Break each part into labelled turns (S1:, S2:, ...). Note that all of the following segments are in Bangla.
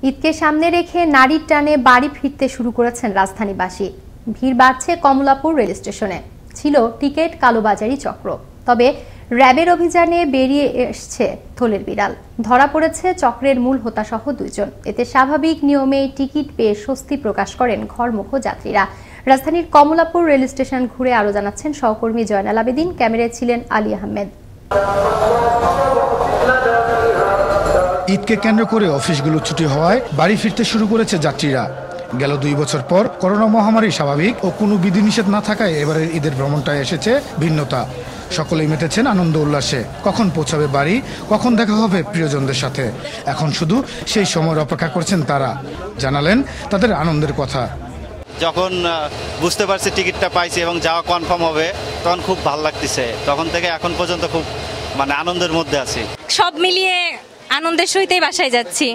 S1: ঈদকে সামনে রেখে নারীর টানে বাড়ি ফিরতে শুরু করেছেন রাজধানীবাসী। ভিড় বাড়ছে কমলাপুর রেল স্টেশনে। ছিল টিকিট কালোবাজারি চক্র। তবে র্যাবের অভিযানে বেরিয়ে এসছে থলের বিড়াল। ধরা পড়েছে চক্রের মূল হোতাসহ 2 জন। এতে স্বাভাবিক নিয়মে টিকিট পেয়ে স্বস্তি প্রকাশ করেন ঘরমুখো যাত্রীরা। রাজধানীর কমলাপুর রেল স্টেশন ঘুরে আরো জানাচ্ছেন সহকর্মী জয়নাল আবেদিন। ক্যামেরায় ছিলেন আলী আহমেদ।
S2: ঈদকে কেন্দ্র করে অফিসগুলো ছুটি হওয়ায় বাড়ি ফিরতে শুরু করেছে যাত্রীরা। গেল 2 বছর পর করোনা মহামারী স্বাভাবিক ও কোনো বিধিনিষেধ না থাকায় এবারের ঈদের ভ্রমণটায় এসেছে ভিন্নতা। সকলেই মেতেছেন আনন্দ উল্লাসে। কখন পৌঁছাবে বাড়ি, কখন দেখা হবে প্রিয়জনদের সাথে, এখন শুধু সেই সময়ের অপেক্ষা করছেন তারা। জানালেন তাদের আনন্দের কথা।
S3: যখন বুঝতে পারছি টিকিটটা পাইছি এবং যাওয়া কনফার্ম হবে, তখন খুব ভালো লাগতেছে। তখন থেকে এখন পর্যন্ত খুব আনন্দের মধ্যে আছি।
S4: সব মিলিয়ে আনন্দের সহিতই বাসায় যাচ্ছি।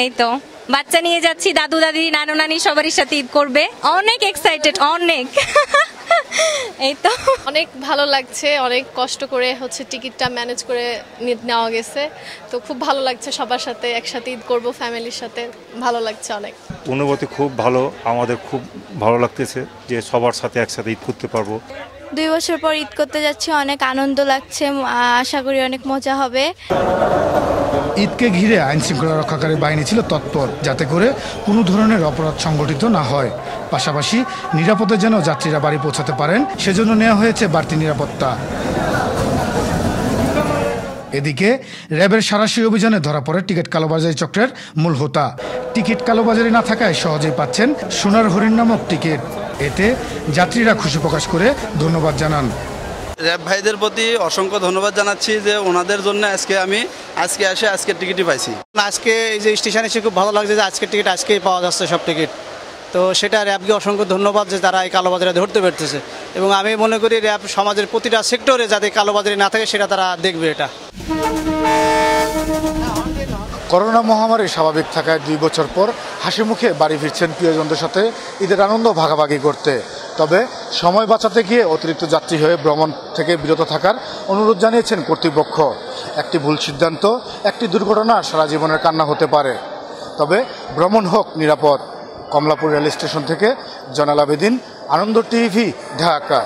S4: এই তো বাচ্চা নিয়ে যাচ্ছি, দাদু দাদি নানু নানি সবারই সাথে ঈদ করবে। অনেক এক্সাইটেড, অনেক। এই তো
S5: অনেক ভালো লাগছে। অনেক কষ্ট করে টিকিটটা ম্যানেজ করে নেওয়া গেছে। তো খুব ভালো লাগছে, সবার সাথে একসাথে ঈদ করব, ফ্যামিলির সাথে। ভালো লাগছে অনেক।
S6: অনুভূতি খুব ভালো, আমাদের খুব ভালো লাগতেছে যে সবার সাথে একসাথে ঈদ করতে পারবো।
S7: 2 বছর পর ঈদ করতে যাচ্ছি, অনেক আনন্দ লাগছে। আশা করি অনেক মজা হবে।
S2: ঈদকে ঘিরে আইন শৃঙ্খলা রক্ষাকারী বাহিনী ছিল তৎপর, যাতে করে কোনো ধরনের অপরাধ সংগঠিত না হয়। পাশাপাশি নিরাপদে যেন যাত্রীরা বাড়ি পৌঁছাতে পারেন, সেজন্য নেওয়া হয়েছে বাড়তি নিরাপত্তা। এদিকে র্যাবের সাঁড়াশি অভিযানে ধরা পড়ে টিকিট কালোবাজারি চক্রের মূল হোতা। টিকিট কালোবাজারি না থাকায় সহজেই পাচ্ছেন সোনার হরিণ নামক টিকিট। এতে যাত্রীরা খুশি প্রকাশ করে ধন্যবাদ জানান।
S8: র্যাব ভাইদের প্রতি অসংখ্য ধন্যবাদ জানাচ্ছি যে ওনাদের জন্য আজকে এসে টিকিটই পাইছি।
S9: আজকে এই যে স্টেশনে এসে খুব ভালো লাগছে যে আজকের টিকিট আজকেই পাওয়া যাচ্ছে সব টিকিট। তো সেটা র্যাবকে অসংখ্য ধন্যবাদ যে তারা এই কালোবাজারে ধরতে পারতেছে। এবং আমি মনে করি র্যাব সমাজের প্রতিটা সেক্টরে যাতে কালোবাজারি না থাকে সেটা তারা দেখবে। এটা
S2: করোনা মহামারী স্বাভাবিক থাকায় 2 বছর পর হাসি মুখে বাড়ি ফিরছেন প্রিয়জনদের সাথে ঈদের আনন্দ ভাগাভাগি করতে। তবে সময় বাঁচাতে গিয়ে অতিরিক্ত যাত্রী হয়ে ভ্রমণ থেকে বিরত থাকার অনুরোধ জানিয়েছেন কর্তৃপক্ষ। একটি ভুল সিদ্ধান্ত, একটি দুর্ঘটনা সারা জীবনের কান্না হতে পারে। তবে ভ্রমণ হোক নিরাপদ। কমলাপুর রেল স্টেশন থেকে জয়নাল আবেদিন, আনন্দ টিভি, ঢাকা।